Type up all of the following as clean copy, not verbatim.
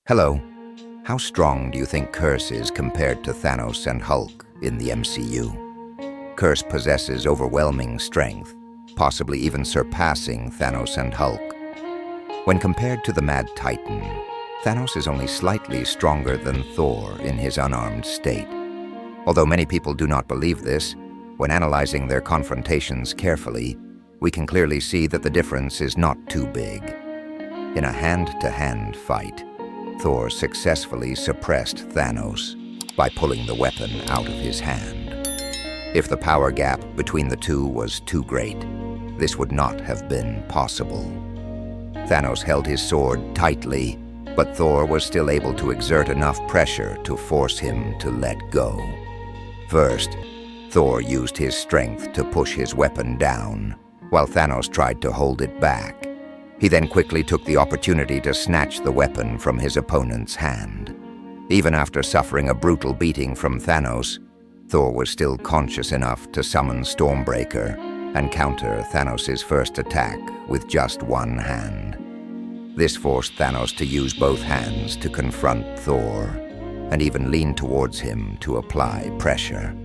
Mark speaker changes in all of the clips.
Speaker 1: Hello. How strong do you think Kurse is compared to Thanos and Hulk in the MCU? Kurse possesses overwhelming strength, possibly even surpassing Thanos and Hulk. When compared to the Mad Titan, Thanos is only slightly stronger than Thor in his unarmed state. Although many people do not believe this, when analyzing their confrontations carefully, we can clearly see that the difference is not too big. In a hand-to-hand fight, Thor successfully suppressed Thanos by pulling the weapon out of his hand. If the power gap between the two was too great, this would not have been possible. Thanos held his sword tightly, but Thor was still able to exert enough pressure to force him to let go. First, Thor used his strength to push his weapon down, while Thanos tried to hold it back. He then quickly took the opportunity to snatch the weapon from his opponent's hand. Even after suffering a brutal beating from Thanos, Thor was still conscious enough to summon Stormbreaker and counter Thanos' first attack with just one hand. This forced Thanos to use both hands to confront Thor, and even lean towards him to apply pressure.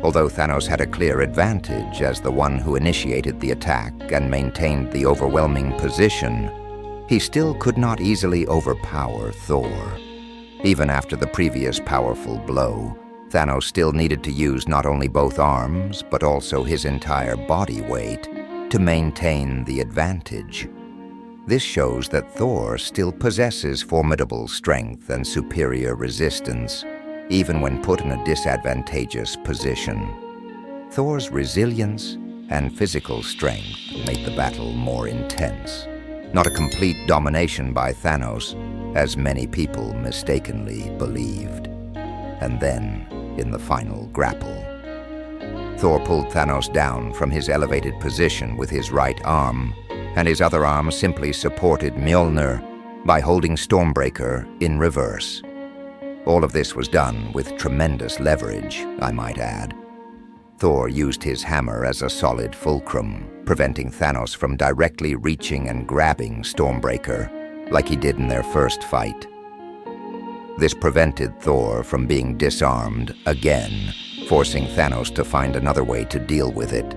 Speaker 1: Although Thanos had a clear advantage as the one who initiated the attack and maintained the overwhelming position, he still could not easily overpower Thor. Even after the previous powerful blow, Thanos still needed to use not only both arms, but also his entire body weight to maintain the advantage. This shows that Thor still possesses formidable strength and superior resistance, even when put in a disadvantageous position. Thor's resilience and physical strength made the battle more intense, not a complete domination by Thanos, as many people mistakenly believed. And then, in the final grapple, Thor pulled Thanos down from his elevated position with his right arm, and his other arm simply supported Mjolnir by holding Stormbreaker in reverse. All of this was done with tremendous leverage, I might add. Thor used his hammer as a solid fulcrum, preventing Thanos from directly reaching and grabbing Stormbreaker, like he did in their first fight. This prevented Thor from being disarmed again, forcing Thanos to find another way to deal with it.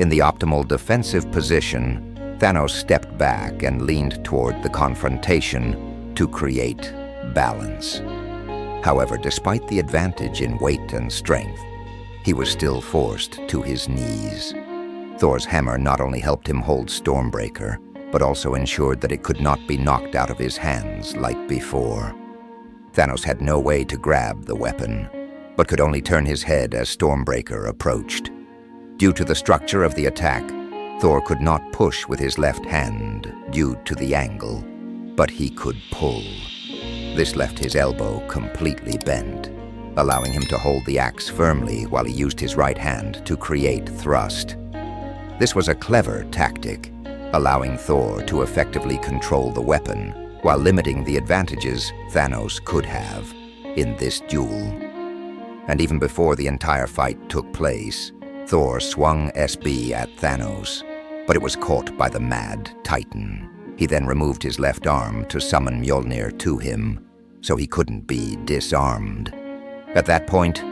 Speaker 1: In the optimal defensive position, Thanos stepped back and leaned toward the confrontation to create balance. However, despite the advantage in weight and strength, he was still forced to his knees. Thor's hammer not only helped him hold Stormbreaker, but also ensured that it could not be knocked out of his hands like before. Thanos had no way to grab the weapon, but could only turn his head as Stormbreaker approached. Due to the structure of the attack, Thor could not push with his left hand due to the angle, but he could pull. This left his elbow completely bent, allowing him to hold the axe firmly while he used his right hand to create thrust. This was a clever tactic, allowing Thor to effectively control the weapon while limiting the advantages Thanos could have in this duel. And even before the entire fight took place, Thor swung SB at Thanos, but it was caught by the Mad Titan. He then removed his left arm to summon Mjolnir to him, so he couldn't be disarmed. At that point,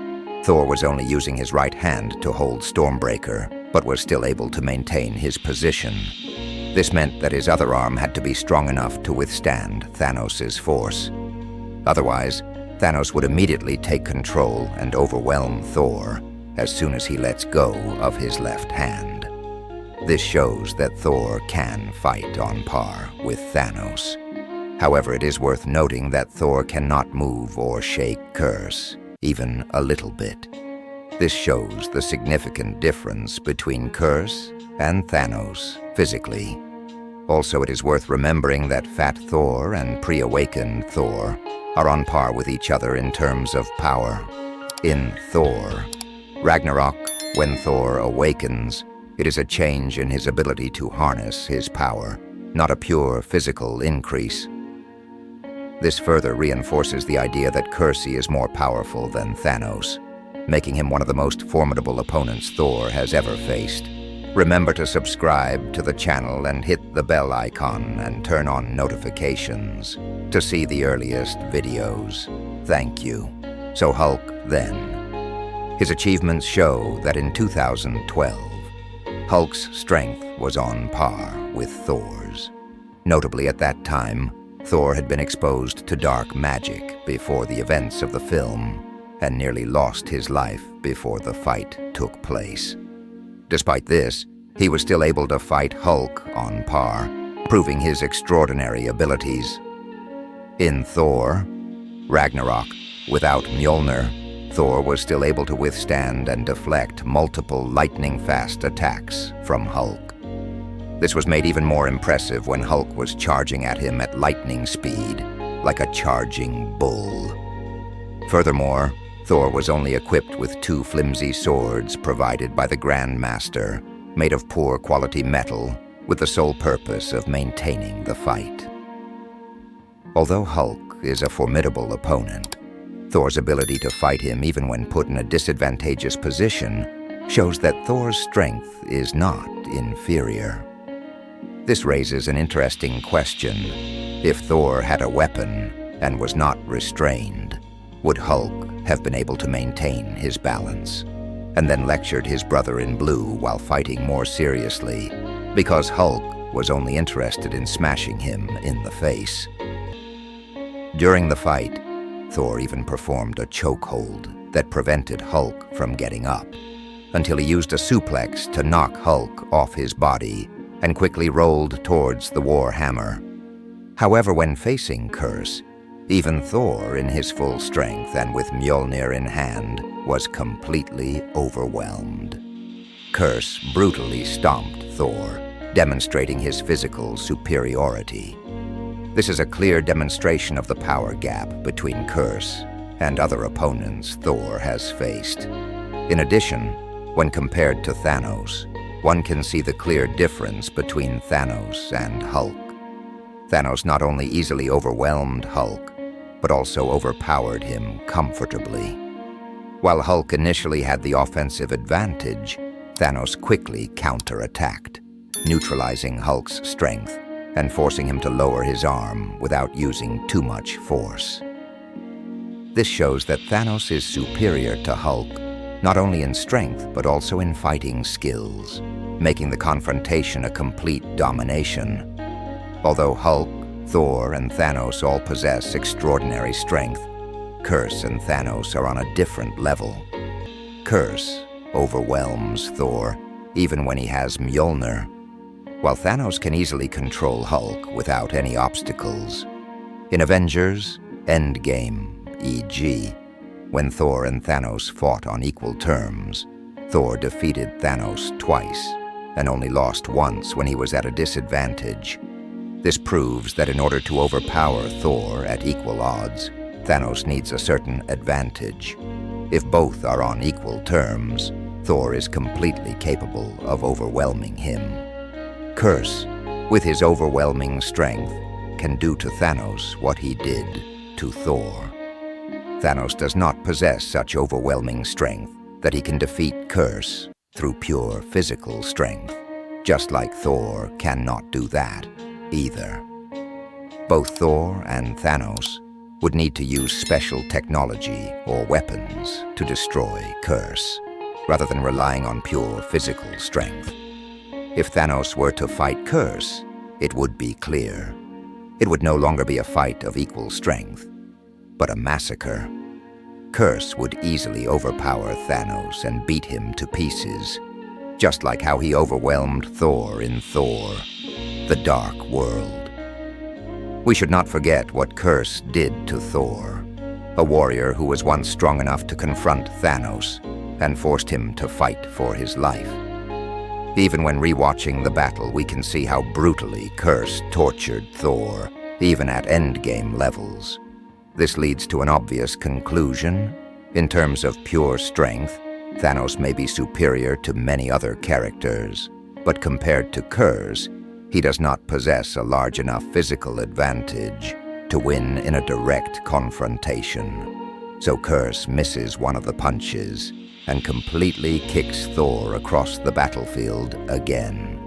Speaker 1: Thor was only using his right hand to hold Stormbreaker, but was still able to maintain his position. This meant that his other arm had to be strong enough to withstand Thanos' force. Otherwise, Thanos would immediately take control and overwhelm Thor as soon as he lets go of his left hand. This shows that Thor can fight on par with Thanos. However, it is worth noting that Thor cannot move or shake Kurse, even a little bit. This shows the significant difference between Kurse and Thanos physically. Also, it is worth remembering that Fat Thor and pre-awakened Thor are on par with each other in terms of power. In Thor Ragnarok, when Thor awakens, it is a change in his ability to harness his power, not a pure physical increase. This further reinforces the idea that Kurse is more powerful than Thanos, making him one of the most formidable opponents Thor has ever faced. Remember to subscribe to the channel and hit the bell icon and turn on notifications to see the earliest videos. Thank you. So Hulk then. His achievements show that in 2012, Hulk's strength was on par with Thor's. Notably, at that time, Thor had been exposed to dark magic before the events of the film and nearly lost his life before the fight took place. Despite this, he was still able to fight Hulk on par, proving his extraordinary abilities. In Thor Ragnarok, without Mjolnir, Thor was still able to withstand and deflect multiple lightning-fast attacks from Hulk. This was made even more impressive when Hulk was charging at him at lightning speed, like a charging bull. Furthermore, Thor was only equipped with 2 flimsy swords provided by the Grand Master, made of poor quality metal, with the sole purpose of maintaining the fight. Although Hulk is a formidable opponent, Thor's ability to fight him even when put in a disadvantageous position shows that Thor's strength is not inferior. This raises an interesting question. If Thor had a weapon and was not restrained, would Hulk have been able to maintain his balance, and then lectured his brother in blue while fighting more seriously, because Hulk was only interested in smashing him in the face? During the fight, Thor even performed a chokehold that prevented Hulk from getting up, until he used a suplex to knock Hulk off his body and quickly rolled towards the war hammer. However, when facing Kurse, even Thor, in his full strength and with Mjolnir in hand, was completely overwhelmed. Kurse brutally stomped Thor, demonstrating his physical superiority. This is a clear demonstration of the power gap between Kurse and other opponents Thor has faced. In addition, when compared to Thanos, one can see the clear difference between Thanos and Hulk. Thanos not only easily overwhelmed Hulk, but also overpowered him comfortably. While Hulk initially had the offensive advantage, Thanos quickly counterattacked, neutralizing Hulk's strength and forcing him to lower his arm without using too much force. This shows that Thanos is superior to Hulk, not only in strength but also in fighting skills, making the confrontation a complete domination. Although Hulk, Thor, and Thanos all possess extraordinary strength, Kurse and Thanos are on a different level. Kurse overwhelms Thor, even when he has Mjolnir, while Thanos can easily control Hulk without any obstacles. In Avengers Endgame, e.g., when Thor and Thanos fought on equal terms, Thor defeated Thanos twice, and only lost once when he was at a disadvantage. This proves that in order to overpower Thor at equal odds, Thanos needs a certain advantage. If both are on equal terms, Thor is completely capable of overwhelming him. Kurse, with his overwhelming strength, can do to Thanos what he did to Thor. Thanos does not possess such overwhelming strength that he can defeat Kurse through pure physical strength, just like Thor cannot do that either. Both Thor and Thanos would need to use special technology or weapons to destroy Kurse, rather than relying on pure physical strength. If Thanos were to fight Kurse, it would be clear. It would no longer be a fight of equal strength, but a massacre. Kurse would easily overpower Thanos and beat him to pieces, just like how he overwhelmed Thor in Thor: The Dark World. We should not forget what Kurse did to Thor, a warrior who was once strong enough to confront Thanos and forced him to fight for his life. Even when rewatching the battle, we can see how brutally Kurse tortured Thor, even at endgame levels. This leads to an obvious conclusion. In terms of pure strength, Thanos may be superior to many other characters, but compared to Kurse, he does not possess a large enough physical advantage to win in a direct confrontation. So Kurse misses one of the punches and completely kicks Thor across the battlefield again.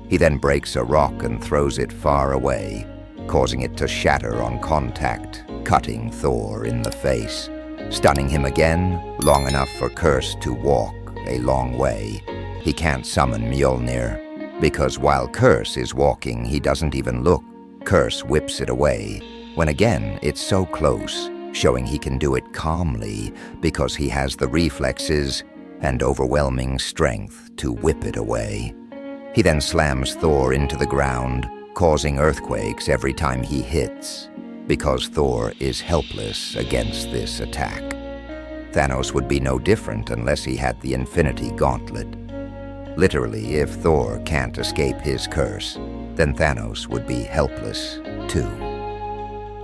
Speaker 1: He then breaks a rock and throws it far away, causing it to shatter on contact, cutting Thor in the face, stunning him again long enough for Kurse to walk a long way. He can't summon Mjolnir, because while Kurse is walking, he doesn't even look. Kurse whips it away, when again it's so close, showing he can do it calmly because he has the reflexes and overwhelming strength to whip it away. He then slams Thor into the ground, causing earthquakes every time he hits, because Thor is helpless against this attack. Thanos would be no different unless he had the Infinity Gauntlet. Literally, if Thor can't escape his curse, then Thanos would be helpless too.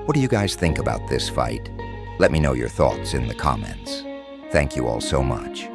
Speaker 1: What do you guys think about this fight? Let me know your thoughts in the comments. Thank you all so much.